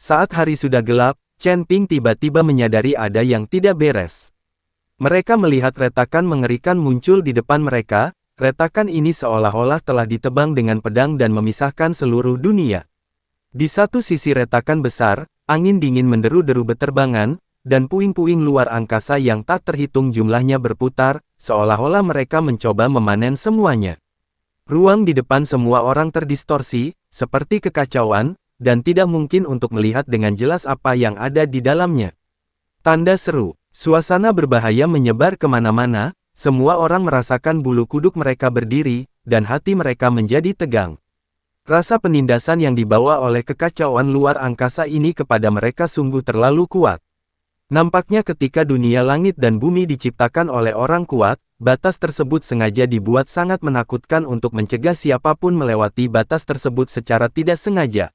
Saat hari sudah gelap, Chen Ping tiba-tiba menyadari ada yang tidak beres. Mereka melihat retakan mengerikan muncul di depan mereka. Retakan ini seolah-olah telah ditebang dengan pedang dan memisahkan seluruh dunia. Di satu sisi retakan besar, angin dingin menderu-deru beterbangan, dan puing-puing luar angkasa yang tak terhitung jumlahnya berputar, seolah-olah mereka mencoba memanen semuanya. Ruang di depan semua orang terdistorsi, seperti kekacauan, dan tidak mungkin untuk melihat dengan jelas apa yang ada di dalamnya. Tanda seru, suasana berbahaya menyebar kemana-mana, semua orang merasakan bulu kuduk mereka berdiri, dan hati mereka menjadi tegang. Rasa penindasan yang dibawa oleh kekacauan luar angkasa ini kepada mereka sungguh terlalu kuat. Nampaknya ketika dunia langit dan bumi diciptakan oleh orang kuat, batas tersebut sengaja dibuat sangat menakutkan untuk mencegah siapapun melewati batas tersebut secara tidak sengaja.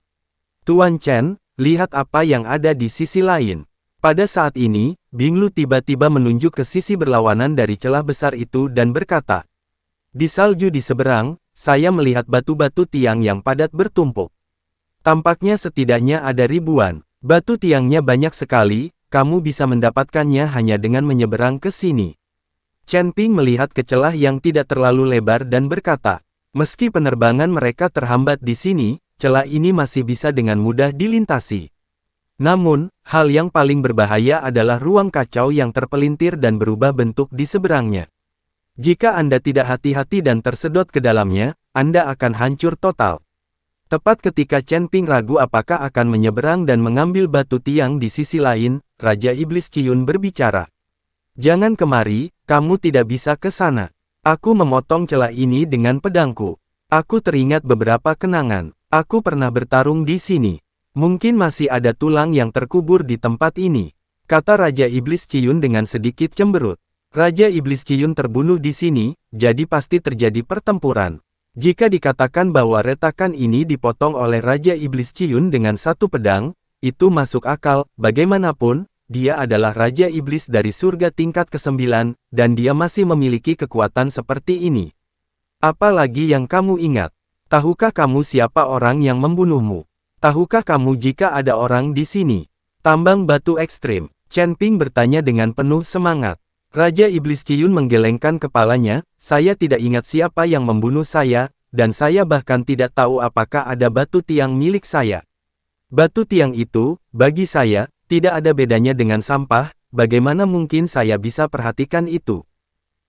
Tuan Chen, lihat apa yang ada di sisi lain. Pada saat ini, Binglu tiba-tiba menunjuk ke sisi berlawanan dari celah besar itu dan berkata, "Di salju di seberang, saya melihat batu-batu tiang yang padat bertumpuk. Tampaknya setidaknya ada ribuan. Batu tiangnya banyak sekali. Kamu bisa mendapatkannya hanya dengan menyeberang ke sini." Chen Ping melihat ke celah yang tidak terlalu lebar dan berkata, "Meski penerbangan mereka terhambat di sini, celah ini masih bisa dengan mudah dilintasi. Namun, hal yang paling berbahaya adalah ruang kacau yang terpelintir dan berubah bentuk di seberangnya. Jika Anda tidak hati-hati dan tersedot ke dalamnya, Anda akan hancur total." Tepat ketika Chen Ping ragu apakah akan menyeberang dan mengambil batu tiang di sisi lain, Raja Iblis Ciyun berbicara. "Jangan kemari, kamu tidak bisa ke sana. Aku memotong celah ini dengan pedangku. Aku teringat beberapa kenangan. Aku pernah bertarung di sini. Mungkin masih ada tulang yang terkubur di tempat ini," kata Raja Iblis Ciyun dengan sedikit cemberut. "Raja Iblis Ciyun terbunuh di sini, jadi pasti terjadi pertempuran. Jika dikatakan bahwa retakan ini dipotong oleh Raja Iblis Ciyun dengan satu pedang, itu masuk akal. Bagaimanapun, dia adalah Raja Iblis dari surga tingkat ke-9, dan dia masih memiliki kekuatan seperti ini. Apalagi yang kamu ingat? Tahukah kamu siapa orang yang membunuhmu? Tahukah kamu jika ada orang di sini?" "Tambang batu ekstrim," Chen Ping bertanya dengan penuh semangat. Raja Iblis Ciyun menggelengkan kepalanya, "Saya tidak ingat siapa yang membunuh saya, dan saya bahkan tidak tahu apakah ada batu tiang milik saya. Batu tiang itu, bagi saya, tidak ada bedanya dengan sampah, bagaimana mungkin saya bisa perhatikan itu?"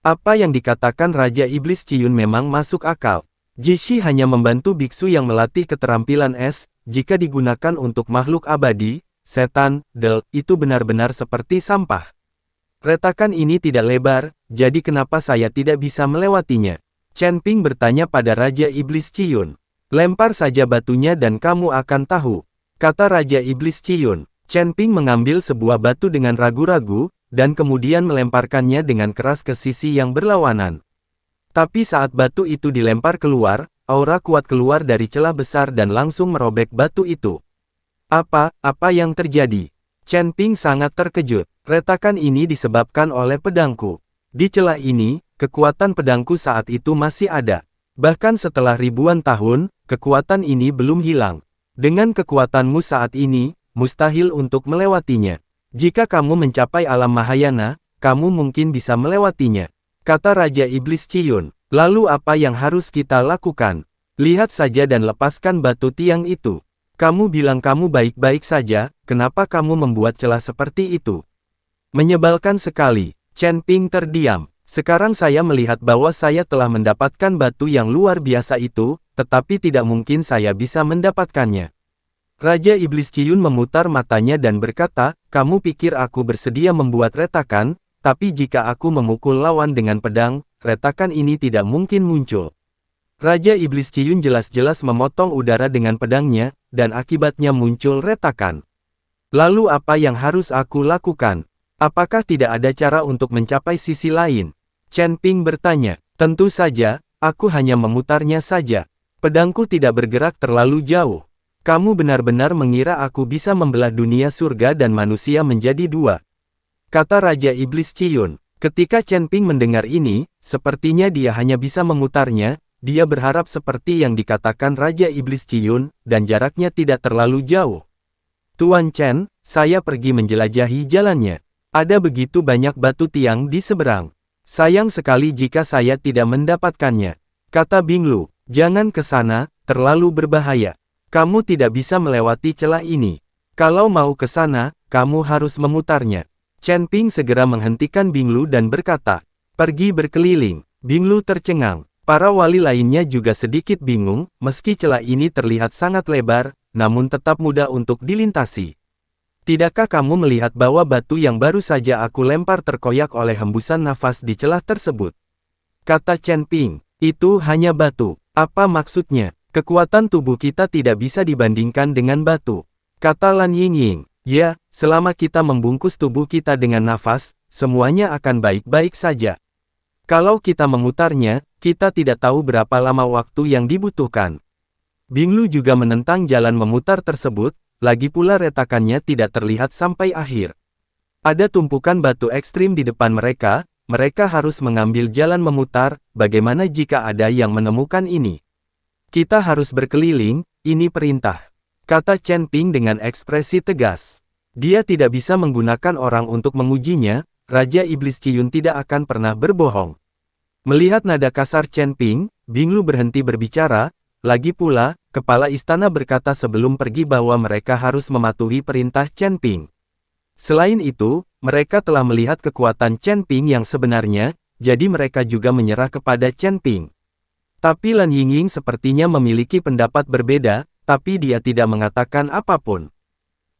Apa yang dikatakan Raja Iblis Ciyun memang masuk akal. Jishi hanya membantu biksu yang melatih keterampilan es, jika digunakan untuk makhluk abadi, setan, itu benar-benar seperti sampah. "Retakan ini tidak lebar, jadi kenapa saya tidak bisa melewatinya?" Chen Ping bertanya pada Raja Iblis Ciyun. "Lempar saja batunya dan kamu akan tahu," kata Raja Iblis Ciyun. Chen Ping mengambil sebuah batu dengan ragu-ragu, dan kemudian melemparkannya dengan keras ke sisi yang berlawanan. Tapi saat batu itu dilempar keluar, aura kuat keluar dari celah besar dan langsung merobek batu itu. Apa yang terjadi?" Chen Ping sangat terkejut. "Retakan ini disebabkan oleh pedangku. Di celah ini, kekuatan pedangku saat itu masih ada. Bahkan setelah ribuan tahun, kekuatan ini belum hilang. Dengan kekuatanmu saat ini, mustahil untuk melewatinya. Jika kamu mencapai alam Mahayana, kamu mungkin bisa melewatinya," kata Raja Iblis Ciyun. "Lalu apa yang harus kita lakukan? Lihat saja dan lepaskan batu tiang itu. Kamu bilang kamu baik-baik saja, kenapa kamu membuat celah seperti itu?" "Menyebalkan sekali." Chen Ping terdiam. "Sekarang saya melihat bahwa saya telah mendapatkan batu yang luar biasa itu, tetapi tidak mungkin saya bisa mendapatkannya." Raja Iblis Ciyun memutar matanya dan berkata, "Kamu pikir aku bersedia membuat retakan, tapi jika aku memukul lawan dengan pedang, retakan ini tidak mungkin muncul." Raja Iblis Ciyun jelas-jelas memotong udara dengan pedangnya, dan akibatnya muncul retakan. "Lalu apa yang harus aku lakukan? Apakah tidak ada cara untuk mencapai sisi lain?" Chen Ping bertanya. "Tentu saja, aku hanya memutarnya saja. Pedangku tidak bergerak terlalu jauh. Kamu benar-benar mengira aku bisa membelah dunia surga dan manusia menjadi dua?" kata Raja Iblis Ciyun. Ketika Chen Ping mendengar ini, sepertinya dia hanya bisa memutarnya. Dia berharap seperti yang dikatakan Raja Iblis Ciyun, dan jaraknya tidak terlalu jauh. Tuan Chen, saya pergi menjelajahi jalannya. Ada begitu banyak batu tiang di seberang. Sayang sekali jika saya tidak mendapatkannya. Kata Binglu, jangan ke sana, terlalu berbahaya. Kamu tidak bisa melewati celah ini. Kalau mau ke sana, kamu harus memutarnya. Chen Ping segera menghentikan Binglu dan berkata, pergi berkeliling. Binglu tercengang. Para wali lainnya juga sedikit bingung, meski celah ini terlihat sangat lebar, namun tetap mudah untuk dilintasi. Tidakkah kamu melihat bahwa batu yang baru saja aku lempar terkoyak oleh hembusan nafas di celah tersebut? Kata Chen Ping, itu hanya batu. Apa maksudnya? Kekuatan tubuh kita tidak bisa dibandingkan dengan batu. Kata Lan Yingying, ya, selama kita membungkus tubuh kita dengan nafas, semuanya akan baik-baik saja. Kalau kita memutarnya, kita tidak tahu berapa lama waktu yang dibutuhkan. Binglu juga menentang jalan memutar tersebut, lagi pula retakannya tidak terlihat sampai akhir. Ada tumpukan batu ekstrim di depan mereka, mereka harus mengambil jalan memutar, bagaimana jika ada yang menemukan ini? Kita harus berkeliling, ini perintah. Kata Chen Ping dengan ekspresi tegas. Dia tidak bisa menggunakan orang untuk mengujinya, Raja Iblis Ciyun tidak akan pernah berbohong. Melihat nada kasar Chen Ping, Binglu berhenti berbicara. Lagi pula, kepala istana berkata sebelum pergi bahwa mereka harus mematuhi perintah Chen Ping. Selain itu, mereka telah melihat kekuatan Chen Ping yang sebenarnya, jadi mereka juga menyerah kepada Chen Ping. Tapi Lan Yingying sepertinya memiliki pendapat berbeda, tapi dia tidak mengatakan apapun.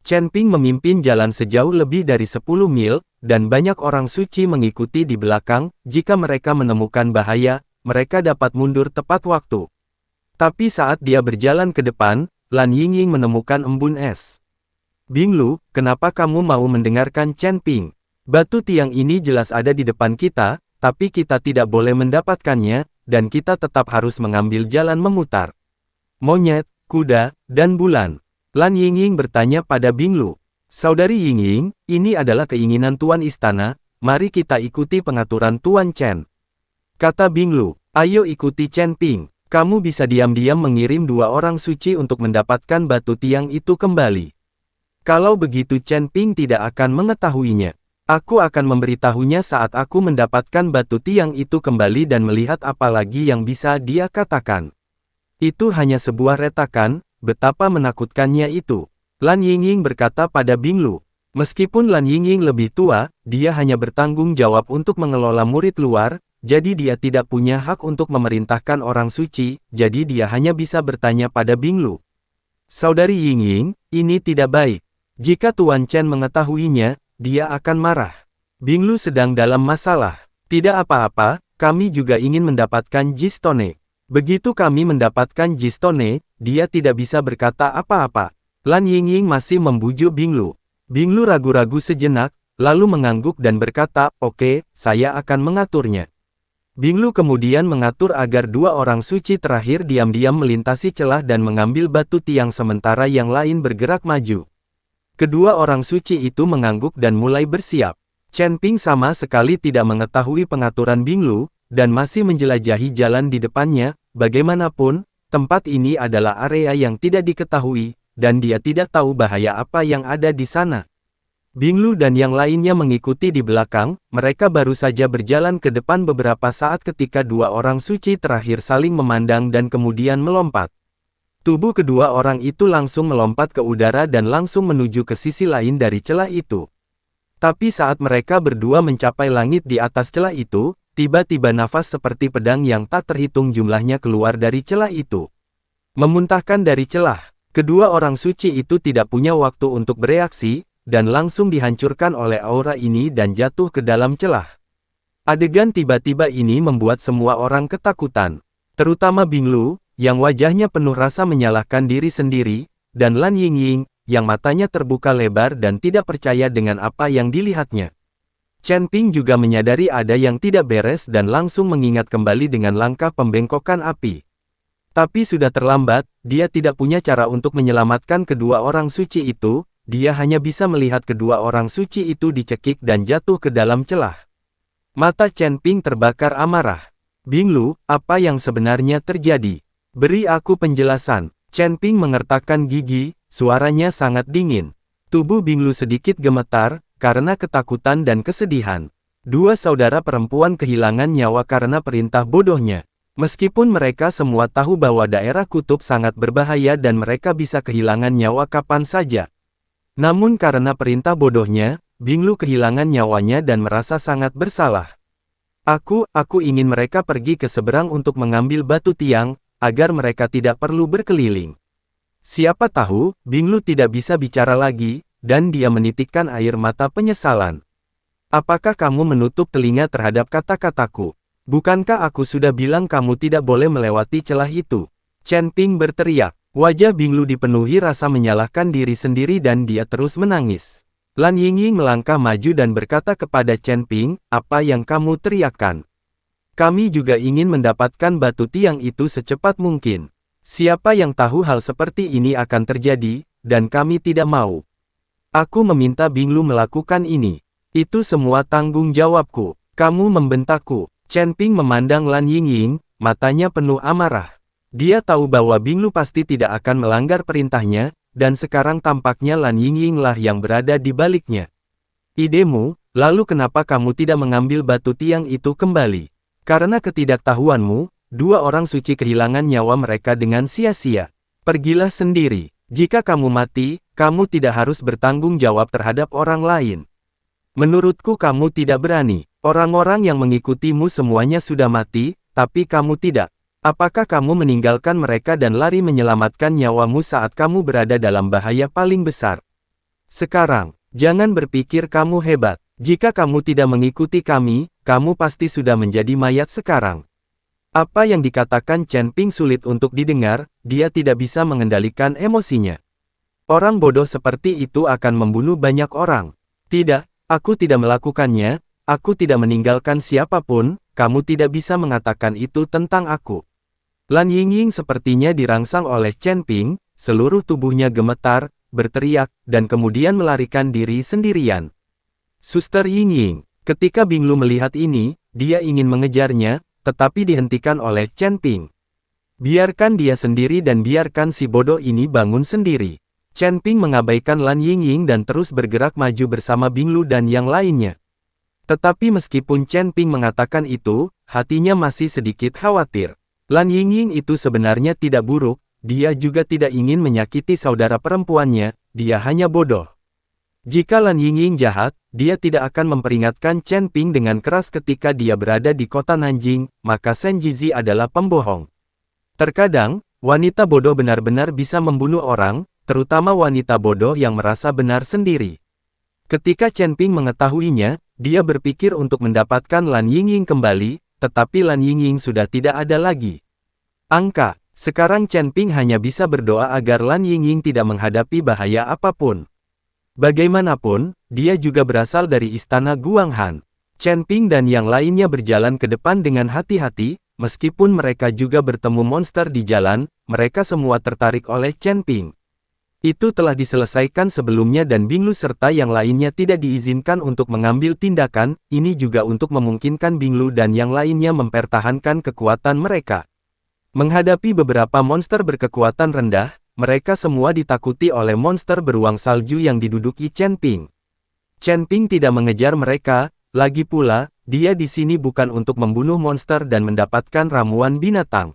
Chen Ping memimpin jalan sejauh lebih dari 10 mil, dan banyak orang suci mengikuti di belakang. Jika mereka menemukan bahaya, mereka dapat mundur tepat waktu. Tapi saat dia berjalan ke depan, Lan Yingying menemukan embun es. Binglu, kenapa kamu mau mendengarkan Chen Ping? Batu tiang ini jelas ada di depan kita, tapi kita tidak boleh mendapatkannya, dan kita tetap harus mengambil jalan memutar. Monyet, kuda, dan bulan. Lan Yingying bertanya pada Binglu. Saudari Yingying, ini adalah keinginan Tuan Istana, mari kita ikuti pengaturan Tuan Chen. Kata Binglu, ayo ikuti Chen Ping. Kamu bisa diam-diam mengirim 2 orang suci untuk mendapatkan batu tiang itu kembali. Kalau begitu Chen Ping tidak akan mengetahuinya. Aku akan memberitahunya saat aku mendapatkan batu tiang itu kembali dan melihat apa lagi yang bisa dia katakan. Itu hanya sebuah retakan, betapa menakutkannya itu. Lan Yingying berkata pada Binglu. Meskipun Lan Yingying lebih tua, dia hanya bertanggung jawab untuk mengelola murid luar, jadi dia tidak punya hak untuk memerintahkan orang suci, jadi dia hanya bisa bertanya pada Binglu. Saudari Yingying, ini tidak baik. Jika Tuan Chen mengetahuinya, dia akan marah. Binglu sedang dalam masalah. Tidak apa-apa, kami juga ingin mendapatkan Jistone. Begitu kami mendapatkan Jistone, dia tidak bisa berkata apa-apa. Lan Yingying masih membujuk Binglu. Binglu ragu-ragu sejenak, lalu mengangguk dan berkata, oke, saya akan mengaturnya. Binglu kemudian mengatur agar 2 orang suci terakhir diam-diam melintasi celah dan mengambil batu tiang sementara yang lain bergerak maju. Kedua orang suci itu mengangguk dan mulai bersiap. Chen Ping sama sekali tidak mengetahui pengaturan Binglu, dan masih menjelajahi jalan di depannya. Bagaimanapun, tempat ini adalah area yang tidak diketahui, dan dia tidak tahu bahaya apa yang ada di sana. Binglu dan yang lainnya mengikuti di belakang, mereka baru saja berjalan ke depan beberapa saat ketika 2 orang suci terakhir saling memandang dan kemudian melompat. Tubuh kedua orang itu langsung melompat ke udara dan langsung menuju ke sisi lain dari celah itu. Tapi saat mereka berdua mencapai langit di atas celah itu, tiba-tiba nafas seperti pedang yang tak terhitung jumlahnya keluar dari celah itu. Memuntahkan dari celah, kedua orang suci itu tidak punya waktu untuk bereaksi, dan langsung dihancurkan oleh aura ini dan jatuh ke dalam celah. Adegan tiba-tiba ini membuat semua orang ketakutan, terutama Binglu, yang wajahnya penuh rasa menyalahkan diri sendiri, dan Lan Yingying, yang matanya terbuka lebar dan tidak percaya dengan apa yang dilihatnya. Chen Ping juga menyadari ada yang tidak beres dan langsung mengingat kembali dengan langkah pembengkokan api. Tapi sudah terlambat, dia tidak punya cara untuk menyelamatkan kedua orang suci itu. Dia hanya bisa melihat kedua orang suci itu dicekik dan jatuh ke dalam celah. Mata Chen Ping terbakar amarah. Binglu, apa yang sebenarnya terjadi? Beri aku penjelasan. Chen Ping mengertakkan gigi, suaranya sangat dingin. Tubuh Binglu sedikit gemetar, karena ketakutan dan kesedihan. Dua saudara perempuan kehilangan nyawa karena perintah bodohnya. Meskipun mereka semua tahu bahwa daerah kutub sangat berbahaya dan mereka bisa kehilangan nyawa kapan saja. Namun karena perintah bodohnya, Binglu kehilangan nyawanya dan merasa sangat bersalah. Aku ingin mereka pergi ke seberang untuk mengambil batu tiang, agar mereka tidak perlu berkeliling. Siapa tahu, Binglu tidak bisa bicara lagi, dan dia menitikkan air mata penyesalan. Apakah kamu menutup telinga terhadap kata-kataku? Bukankah aku sudah bilang kamu tidak boleh melewati celah itu? Chen Ping berteriak. Wajah Binglu dipenuhi rasa menyalahkan diri sendiri dan dia terus menangis. Lan Yingying melangkah maju dan berkata kepada Chen Ping, apa yang kamu teriakkan? Kami juga ingin mendapatkan batu tiang itu secepat mungkin. Siapa yang tahu hal seperti ini akan terjadi, dan kami tidak mau. Aku meminta Binglu melakukan ini. Itu semua tanggung jawabku. Kamu membentakku. Chen Ping memandang Lan Yingying, matanya penuh amarah. Dia tahu bahwa Binglu pasti tidak akan melanggar perintahnya, dan sekarang tampaknya Lan Yingying lah yang berada di baliknya. Idemu, lalu kenapa kamu tidak mengambil batu tiang itu kembali? Karena ketidaktahuanmu, dua orang suci kehilangan nyawa mereka dengan sia-sia. Pergilah sendiri. Jika kamu mati, kamu tidak harus bertanggung jawab terhadap orang lain. Menurutku kamu tidak berani. Orang-orang yang mengikutimu semuanya sudah mati, tapi kamu tidak. Apakah kamu meninggalkan mereka dan lari menyelamatkan nyawamu saat kamu berada dalam bahaya paling besar? Sekarang, jangan berpikir kamu hebat. Jika kamu tidak mengikuti kami, kamu pasti sudah menjadi mayat sekarang. Apa yang dikatakan Chen Ping sulit untuk didengar, dia tidak bisa mengendalikan emosinya. Orang bodoh seperti itu akan membunuh banyak orang. Tidak, aku tidak melakukannya, aku tidak meninggalkan siapapun, kamu tidak bisa mengatakan itu tentang aku. Lan Yingying sepertinya dirangsang oleh Chen Ping, seluruh tubuhnya gemetar, berteriak, dan kemudian melarikan diri sendirian. Suster Yingying, ketika Binglu melihat ini, dia ingin mengejarnya, tetapi dihentikan oleh Chen Ping. Biarkan dia sendiri dan biarkan si bodoh ini bangun sendiri. Chen Ping mengabaikan Lan Yingying dan terus bergerak maju bersama Binglu dan yang lainnya. Tetapi meskipun Chen Ping mengatakan itu, hatinya masih sedikit khawatir. Lan Yingying itu sebenarnya tidak buruk, dia juga tidak ingin menyakiti saudara perempuannya, dia hanya bodoh. Jika Lan Yingying jahat, dia tidak akan memperingatkan Chen Ping dengan keras ketika dia berada di kota Nanjing, maka Shen Jizi adalah pembohong. Terkadang, wanita bodoh benar-benar bisa membunuh orang, terutama wanita bodoh yang merasa benar sendiri. Ketika Chen Ping mengetahuinya, dia berpikir untuk mendapatkan Lan Yingying kembali, tetapi Lan Yingying sudah tidak ada lagi. Sekarang Chen Ping hanya bisa berdoa agar Lan Yingying tidak menghadapi bahaya apapun. Bagaimanapun, dia juga berasal dari istana Guanghan. Chen Ping dan yang lainnya berjalan ke depan dengan hati-hati, meskipun mereka juga bertemu monster di jalan, mereka semua tertarik oleh Chen Ping. Itu telah diselesaikan sebelumnya dan Binglu serta yang lainnya tidak diizinkan untuk mengambil tindakan, ini juga untuk memungkinkan Binglu dan yang lainnya mempertahankan kekuatan mereka. Menghadapi beberapa monster berkekuatan rendah, mereka semua ditakuti oleh monster beruang salju yang diduduki Chen Ping. Chen Ping tidak mengejar mereka, lagi pula, dia di sini bukan untuk membunuh monster dan mendapatkan ramuan binatang.